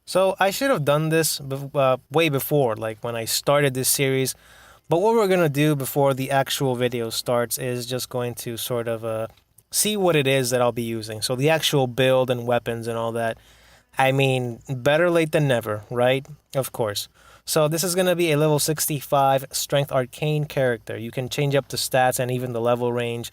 So I should have done this way before, like when I started this series. But what we're gonna do before the actual video starts is just going to sort of see what it is that I'll be using. So the actual build and weapons and all that. I mean, better late than never, right? Of course. So this is gonna be a level 65 Strength Arcane character. You can change up the stats and even the level range.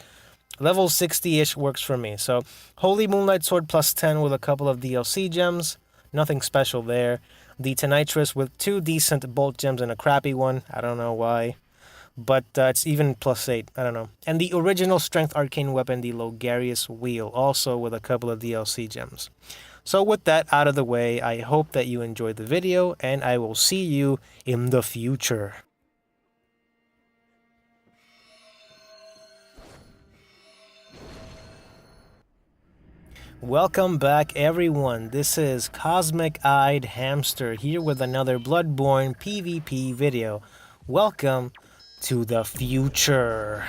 Level 60-ish works for me. So Holy Moonlight Sword plus 10 with a couple of DLC gems. Nothing special there. The Tonitrus with 2 decent bolt gems and a crappy one. I don't know why. But it's even plus 8. I don't know. And the original Strength Arcane weapon, the Logarius Wheel, also with a couple of DLC gems. So with that out of the way, I hope that you enjoyed the video, and I will see you in the future. Welcome back everyone, this is Cosmic Eyed Hamster here with another Bloodborne PvP video. Welcome to the future.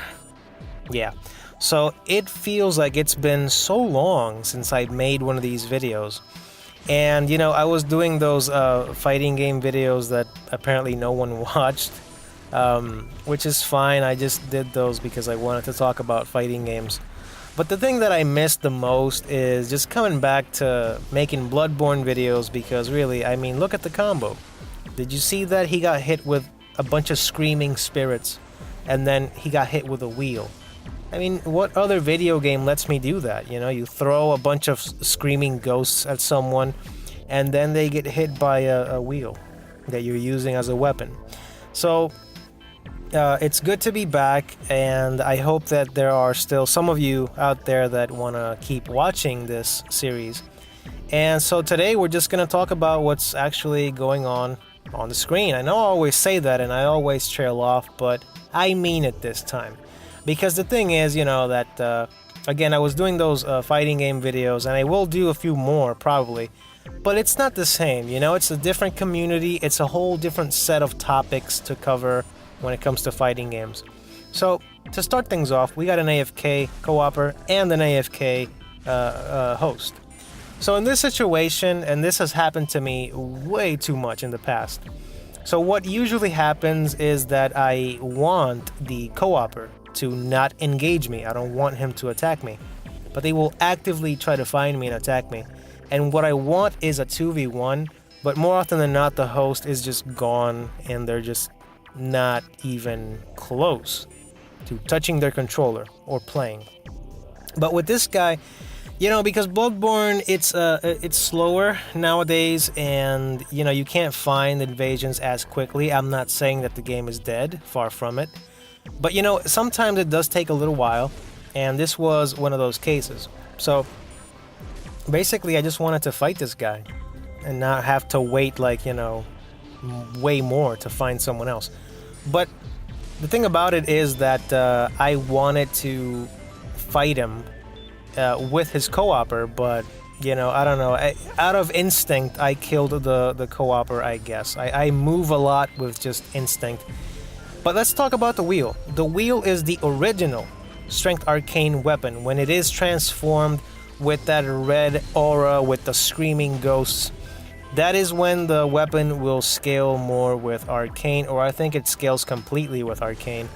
Yeah, so it feels like it's been so long since I made one of these videos. And you know, I was doing those fighting game videos that apparently no one watched. Which is fine, I just did those because I wanted to talk about fighting games. But the thing that I missed the most is just coming back to making Bloodborne videos because really, I mean, look at the combo. Did you see that he got hit with a bunch of screaming spirits and then he got hit with a wheel? I mean, what other video game lets me do that? You know, you throw a bunch of screaming ghosts at someone and then they get hit by a wheel that you're using as a weapon. So it's good to be back, and I hope that there are still some of you out there that want to keep watching this series. And so today we're just going to talk about what's actually going on the screen. I know I always say that and I always trail off, but I mean it this time. Because the thing is, you know, that, again, I was doing those fighting game videos, and I will do a few more, probably. But it's not the same, you know, it's a different community, it's a whole different set of topics to cover when it comes to fighting games. So, to start things off, we got an AFK co-opper and an AFK host. So in this situation, and this has happened to me way too much in the past, so what usually happens is that I want the co-opper to not engage me. I don't want him to attack me. But they will actively try to find me and attack me. And what I want is a 2v1, but more often than not, the host is just gone and they're just not even close to touching their controller or playing. But with this guy, you know, because Bloodborne, it's slower nowadays, and you know, you can't find invasions as quickly. I'm not saying that the game is dead, far from it, but you know, sometimes it does take a little while, and this was one of those cases. So basically, I just wanted to fight this guy and not have to wait, like, you know, way more to find someone else. But the thing about it is that I wanted to fight him with his co-opper, but you know, I don't know, out of instinct I killed the co-opper, I guess. I move a lot with just instinct. But let's talk about the wheel. The wheel is the original Strength Arcane weapon when it is transformed with that red aura with the screaming ghosts. That is when the weapon will scale more with Arcane, or I think it scales completely with Arcane.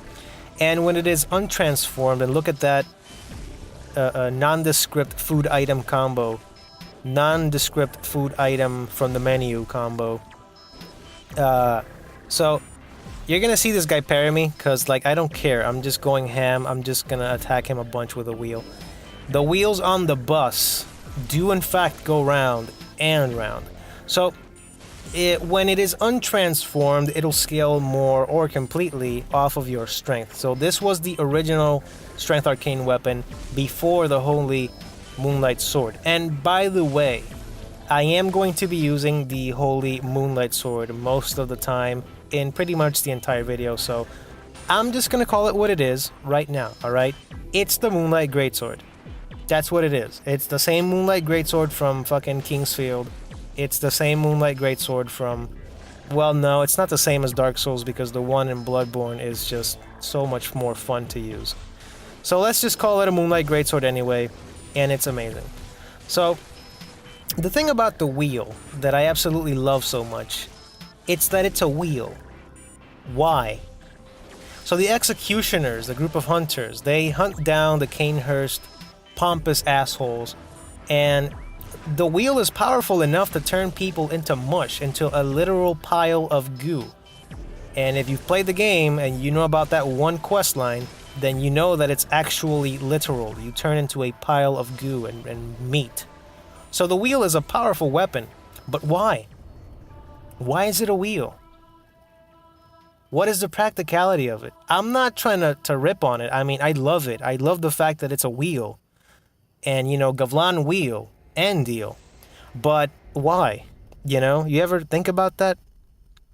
And when it is untransformed, and look at that nondescript food item combo, nondescript food item from the menu combo. So you're gonna see this guy parry me, cause like I don't care. I'm just going ham. I'm just gonna attack him a bunch with a wheel. The wheels on the bus do in fact go round and round. So, when it is untransformed, it'll scale more or completely off of your strength. So this was the original Strength Arcane weapon before the Holy Moonlight Sword. And by the way, I am going to be using the Holy Moonlight Sword most of the time in pretty much the entire video, so I'm just gonna call it what it is right now, alright? It's the Moonlight Greatsword. That's what it is. It's the same Moonlight Greatsword from fucking Kingsfield. It's the same Moonlight Greatsword from... Well, no, it's not the same as Dark Souls because the one in Bloodborne is just so much more fun to use. So let's just call it a Moonlight Greatsword anyway, and it's amazing. So, The thing about the wheel that I absolutely love so much, it's that it's a wheel. Why? So the executioners, the group of hunters, they hunt down the Canehurst pompous assholes, and the wheel is powerful enough to turn people into mush, into a literal pile of goo. And if you've played the game and you know about that one quest line, then you know that it's actually literal. You turn into a pile of goo and meat. So the wheel is a powerful weapon, but why? Why is it a wheel? What is the practicality of it? I'm not trying to rip on it. I mean, I love it. I love the fact that it's a wheel. And, you know, Gavlan wheel and deal. But why? You know, you ever think about that?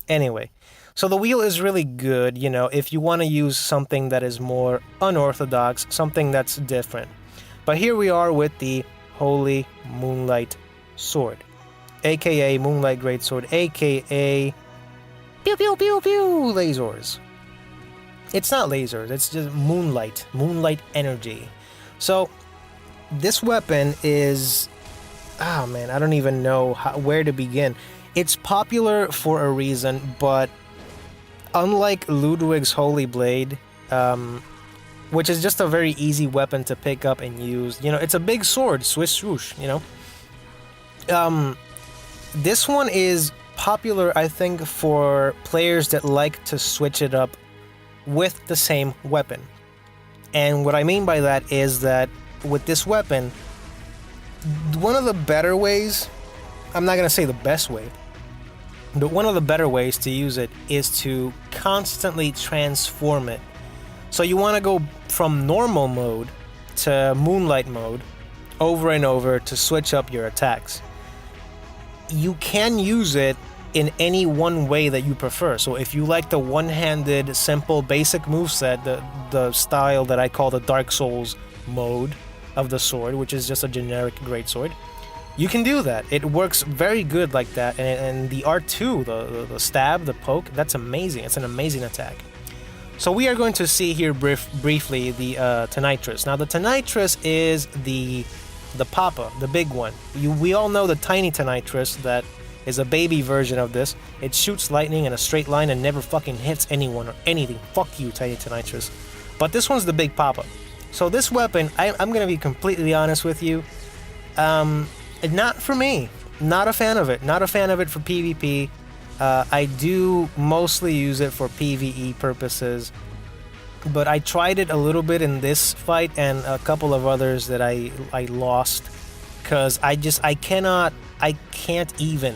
Anyway, so the wheel is really good, you know, if you want to use something that is more unorthodox, something that's different. But here we are with the Holy Moonlight Sword, aka Moonlight Greatsword, aka pew pew pew pew lasers. It's not lasers, it's just moonlight energy. So this weapon is, oh man, I don't even know where to begin. It's popular for a reason, but unlike Ludwig's Holy Blade, which is just a very easy weapon to pick up and use, you know, it's a big sword, Swiss swoosh, you know. This one is popular, I think, for players that like to switch it up with the same weapon. And what I mean by that is that with this weapon, one of the better ways, I'm not going to say the best way, but one of the better ways to use it is to constantly transform it. So you want to go from normal mode to moonlight mode over and over to switch up your attacks. You can use it in any one way that you prefer. So if you like the one-handed, simple, basic moveset, the style that I call the Dark Souls mode of the sword, which is just a generic greatsword, you can do that. It works very good like that. And the R2, the stab, the poke, that's amazing. It's an amazing attack. So we are going to see here briefly the Tonitrus. Now the Tonitrus is the Papa, the big one. We all know the tiny Tonitrus that is a baby version of this. It shoots lightning in a straight line and never fucking hits anyone or anything. Fuck you, tiny Tonitrus. But this one's the big Papa. So this weapon, I'm going to be completely honest with you. Not for me. Not a fan of it. Not a fan of it for PvP. I do mostly use it for PvE purposes. But I tried it a little bit in this fight and a couple of others that I lost. Because I can't even.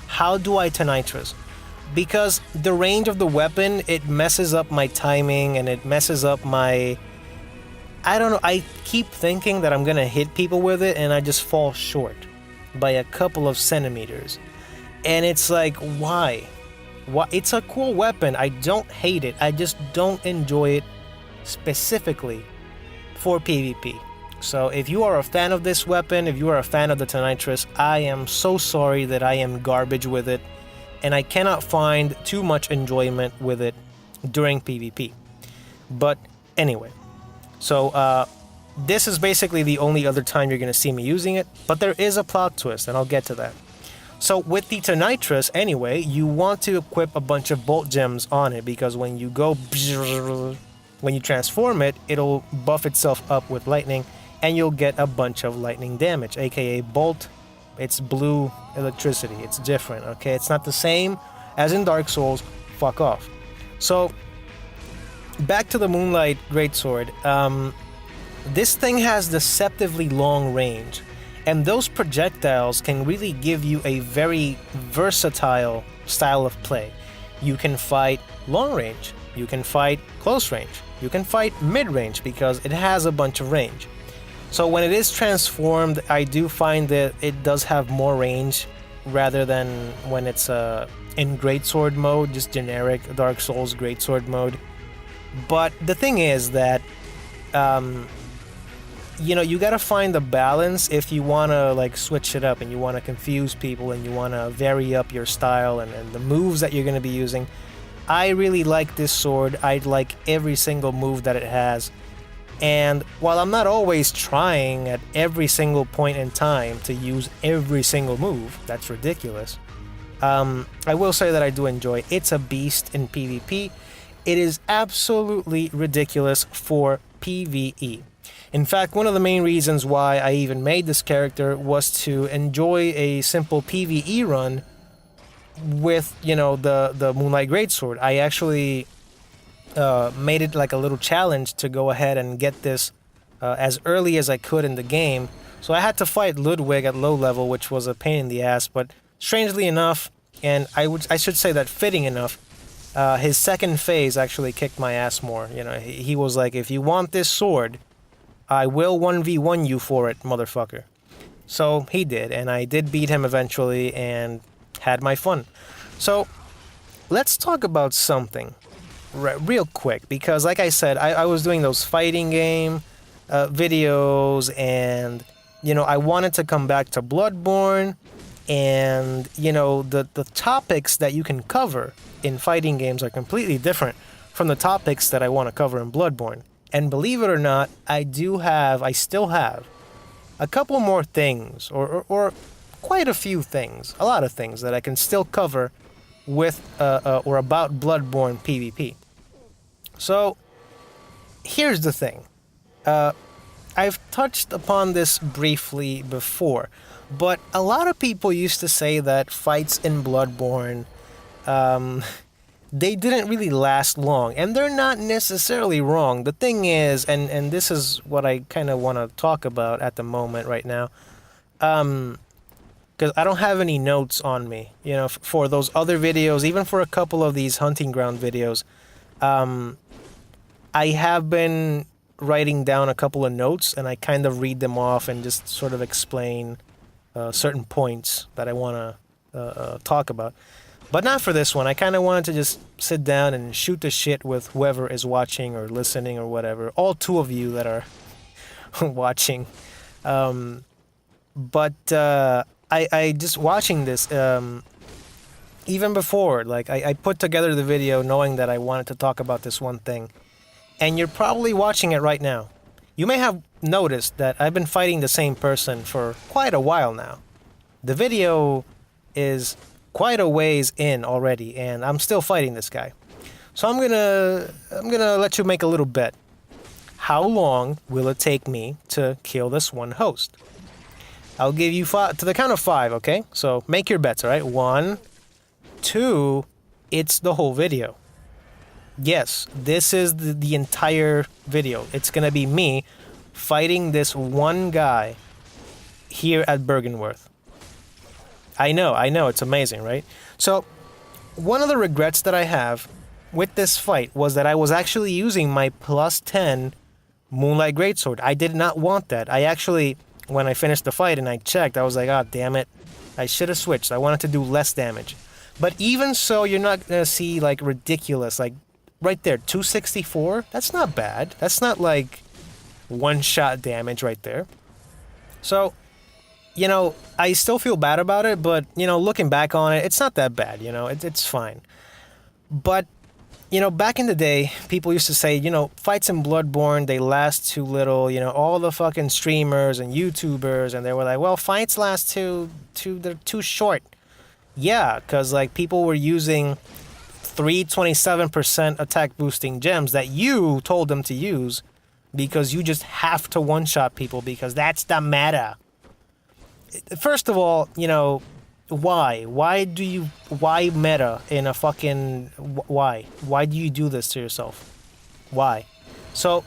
How do I Tonitrus? Because the range of the weapon, it messes up my timing and it messes up my... I don't know, I keep thinking that I'm gonna hit people with it and I just fall short by a couple of centimeters. And it's like, why? It's a cool weapon, I don't hate it, I just don't enjoy it specifically for PvP. So if you are a fan of this weapon, if you are a fan of the Tonitrus, I am so sorry that I am garbage with it, and I cannot find too much enjoyment with it during PvP. But anyway, so this is basically the only other time you're going to see me using it, but there is a plot twist, and I'll get to that. So with the Tonitrus, anyway, you want to equip a bunch of bolt gems on it, because when you go, when you transform it, it'll buff itself up with lightning, and you'll get a bunch of lightning damage, aka bolt. It's blue electricity. It's different, okay? It's not the same as in Dark Souls. Fuck off. So, back to the Moonlight Greatsword. This thing has deceptively long range, and those projectiles can really give you a very versatile style of play. You can fight long range, you can fight close range, you can fight mid-range because it has a bunch of range. So when it is transformed, I do find that it does have more range rather than when it's in Greatsword mode, just generic Dark Souls Greatsword mode. But the thing is that, you know, you gotta find the balance if you wanna like switch it up and you wanna confuse people and you wanna vary up your style and the moves that you're gonna be using. I really like this sword. I like every single move that it has. And while I'm not always trying at every single point in time to use every single move, that's ridiculous, I will say that I do enjoy it. It's a beast in PvP. It is absolutely ridiculous for PvE. In fact, one of the main reasons why I even made this character was to enjoy a simple PvE run with, the Moonlight Greatsword. I actually made it like a little challenge to go ahead and get this as early as I could in the game. So I had to fight Ludwig at low level, which was a pain in the ass, but strangely enough, and I should say that fitting enough, his second phase actually kicked my ass more. He was like, if you want this sword, I will 1v1 you for it, motherfucker. So he did, and I did beat him eventually and had my fun. So let's talk about something real quick, because like I said, I was doing those fighting game videos, and I wanted to come back to Bloodborne, and the topics that you can cover in fighting games are completely different from the topics that I want to cover in Bloodborne. And believe it or not, I still have a couple more things, or quite a few things, a lot of things that I can still cover with or about Bloodborne PvP. So here's the thing. I've touched upon this briefly before, but a lot of people used to say that fights in Bloodborne, they didn't really last long, and they're not necessarily wrong. The thing is, and this is what I kind of want to talk about at the moment right now, because I don't have any notes on me, for those other videos, even for a couple of these hunting ground videos. I have been writing down a couple of notes, and I kind of read them off and just sort of explain certain points that I want to talk about. But not for this one. I kind of wanted to just sit down and shoot the shit with whoever is watching or listening or whatever. All two of you that are watching. But I just watching this, even before, like I put together the video knowing that I wanted to talk about this one thing. And you're probably watching it right now. You may have noticed that I've been fighting the same person for quite a while now. The video is quite a ways in already, and I'm still fighting this guy. So I'm gonna let you make a little bet. How long will it take me to kill this one host? I'll give you five to the count of 5, okay? So make your bets, all right? 1, 2, it's the whole video. Yes, this is the entire video. It's gonna be me fighting this one guy here at Bergenworth. I know, it's amazing, right? So, one of the regrets that I have with this fight was that I was actually using my plus 10 Moonlight Greatsword. I did not want that. I actually, when I finished the fight and I checked, I was like, oh, damn it. I should have switched. I wanted to do less damage. But even so, you're not gonna see, like, ridiculous, like, right there, 264? That's not bad. That's not, like, one-shot damage right there. So, I still feel bad about it, but, looking back on it, it's not that bad, it's fine. But, back in the day, people used to say, fights in Bloodborne, they last too little, all the fucking streamers and YouTubers, and they were like, well, fights last they're too short. Yeah, because, like, people were using 327% attack boosting gems that you told them to use because you just have to one-shot people because that's the meta. First of all, why? Why meta in a fucking... Why? Why do you do this to yourself? Why? So,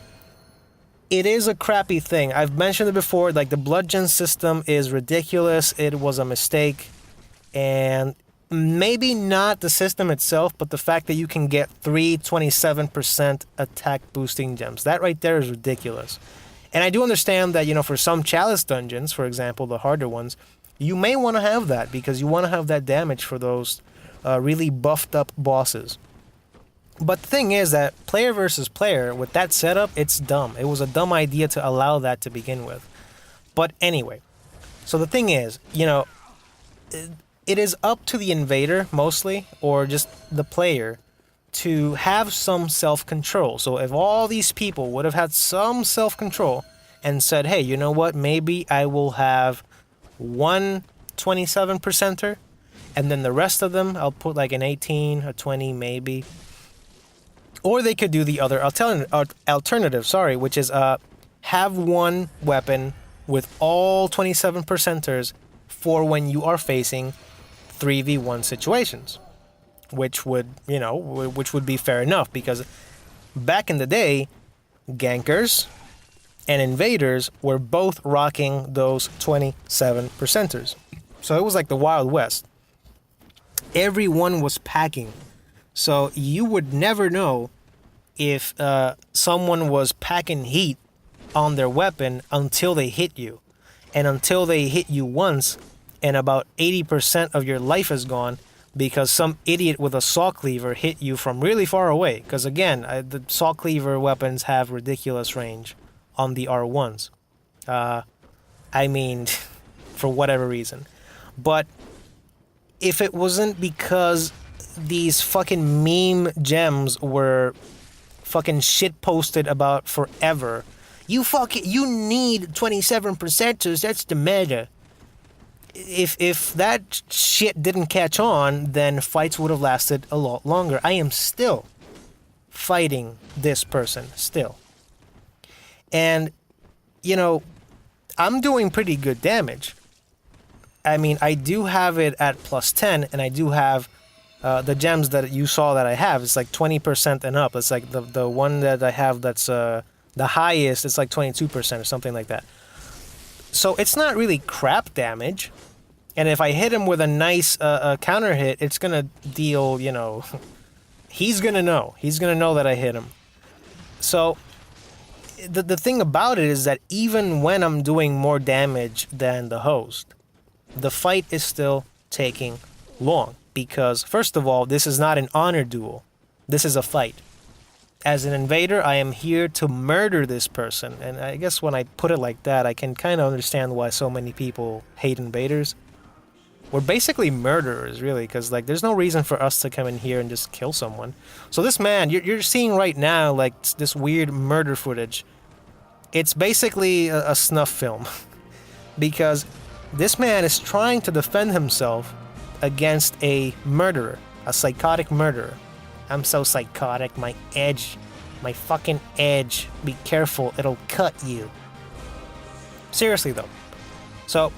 it is a crappy thing. I've mentioned it before, like, the blood gen system is ridiculous. It was a mistake. And maybe not the system itself, but the fact that you can get 327% attack boosting gems. That right there is ridiculous. And I do understand that, for some chalice dungeons, for example, the harder ones, you may want to have that because you want to have that damage for those really buffed up bosses. But the thing is that player versus player, with that setup, it's dumb. It was a dumb idea to allow that to begin with. But anyway, so the thing is, it is up to the invader, mostly, or just the player, to have some self-control. So if all these people would have had some self-control and said, hey, you know what, maybe I will have one 27%er, and then the rest of them, I'll put like an 18, a 20 maybe. Or they could do the other alternative, which is have one weapon with all 27%ers for when you are facing 3v1 situations. Which would, which would be fair enough, because back in the day, gankers and invaders were both rocking those 27%ers. So it was like the Wild West. Everyone was packing. So you would never know if someone was packing heat on their weapon until they hit you. And until they hit you once, and about 80% of your life is gone, because some idiot with a saw cleaver hit you from really far away. Because again, the saw cleaver weapons have ridiculous range on the R1s. I mean, for whatever reason. But if it wasn't because these fucking meme gems were fucking shit posted about forever, you need 27%ers, that's the meta. If that shit didn't catch on, then fights would have lasted a lot longer. I am still fighting this person, still. And, I'm doing pretty good damage. I mean, I do have it at plus 10, and I do have the gems that you saw that I have. It's like 20% and up. It's like the one that I have that's the highest, it's like 22% or something like that. So it's not really crap damage. And if I hit him with a nice counter hit, it's going to deal, he's going to know. He's going to know that I hit him. So the thing about it is that even when I'm doing more damage than the host, the fight is still taking long. Because, first of all, this is not an honor duel. This is a fight. As an invader, I am here to murder this person. And I guess when I put it like that, I can kind of understand why so many people hate invaders. We're basically murderers, really, because like there's no reason for us to come in here and just kill someone. So this man, you're seeing right now, like this weird murder footage. It's basically a snuff film. Because this man is trying to defend himself against a murderer, a psychotic murderer. I'm so psychotic, my fucking edge. Be careful, it'll cut you. Seriously though. So,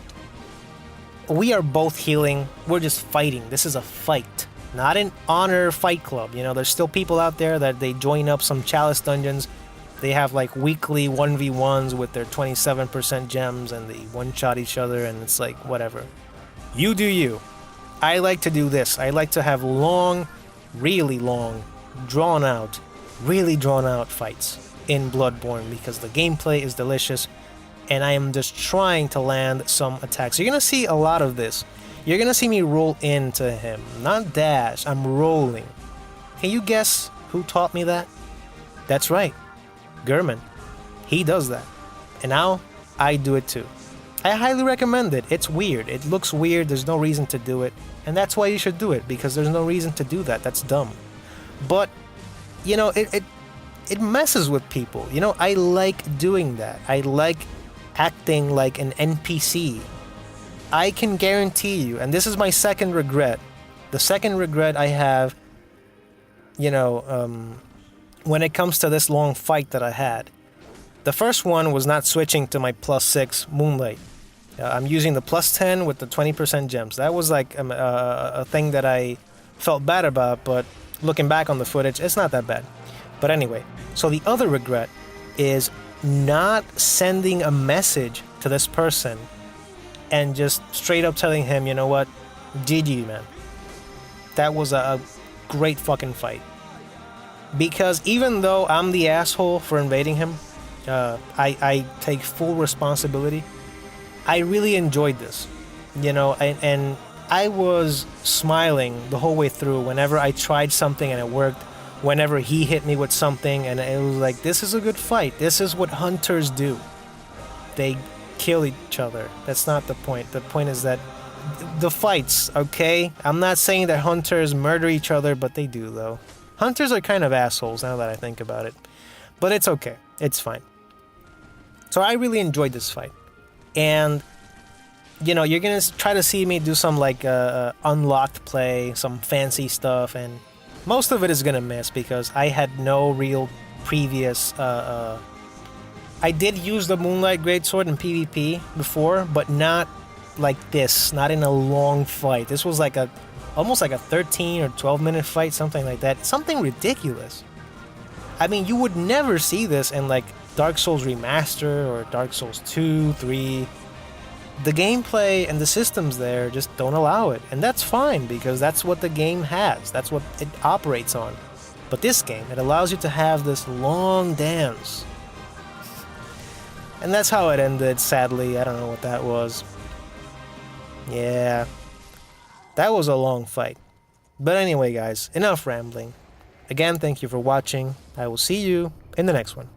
we are both healing, we're just fighting. This is a fight, not an honor fight club. There's still people out there that they join up some chalice dungeons. They have like weekly 1v1s with their 27% gems and they one-shot each other and it's like, whatever. You do you. I like to do this. I like to have long, really long, really drawn out fights in Bloodborne because the gameplay is delicious and I am just trying to land some attacks. You're going to see a lot of this. You're going to see me roll into him. Not dash, I'm rolling. Can you guess who taught me that? That's right, Gurman. He does that. And now I do it too. I highly recommend it. It's weird. It looks weird. There's no reason to do it. And that's why you should do it, because there's no reason to do that. That's dumb. But, it messes with people. I like doing that. I like acting like an NPC. I can guarantee you, and this is my second regret. The second regret I have, when it comes to this long fight that I had. The first one was not switching to my plus 6 Moonlight. I'm using the plus 10 with the 20% gems. That was like a thing that I felt bad about, but looking back on the footage, it's not that bad. But anyway, so the other regret is not sending a message to this person and just straight up telling him, you know what, GG, man. That was a great fucking fight. Because even though I'm the asshole for invading him, I take full responsibility. I really enjoyed this, and I was smiling the whole way through whenever I tried something and it worked, whenever he hit me with something and it was like, this is a good fight. This is what hunters do. They kill each other. That's not the point. The point is that the fights, okay? I'm not saying that hunters murder each other, but they do though. Hunters are kind of assholes now that I think about it. But it's okay. It's fine. So I really enjoyed this fight. And, you know, you're going to try to see me do some, like, unlocked play, some fancy stuff, and most of it is going to miss because I had no real previous... I did use the Moonlight Greatsword in PvP before, but not like this, not in a long fight. This was like almost like a 13 or 12 minute fight, something like that. Something ridiculous. I mean, you would never see this in like Dark Souls Remaster or Dark Souls 2, 3. The gameplay and the systems there just don't allow it. And that's fine, because that's what the game has. That's what it operates on. But this game, it allows you to have this long dance. And that's how it ended, sadly. I don't know what that was. Yeah. That was a long fight. But anyway, guys, enough rambling. Again, thank you for watching. I will see you in the next one.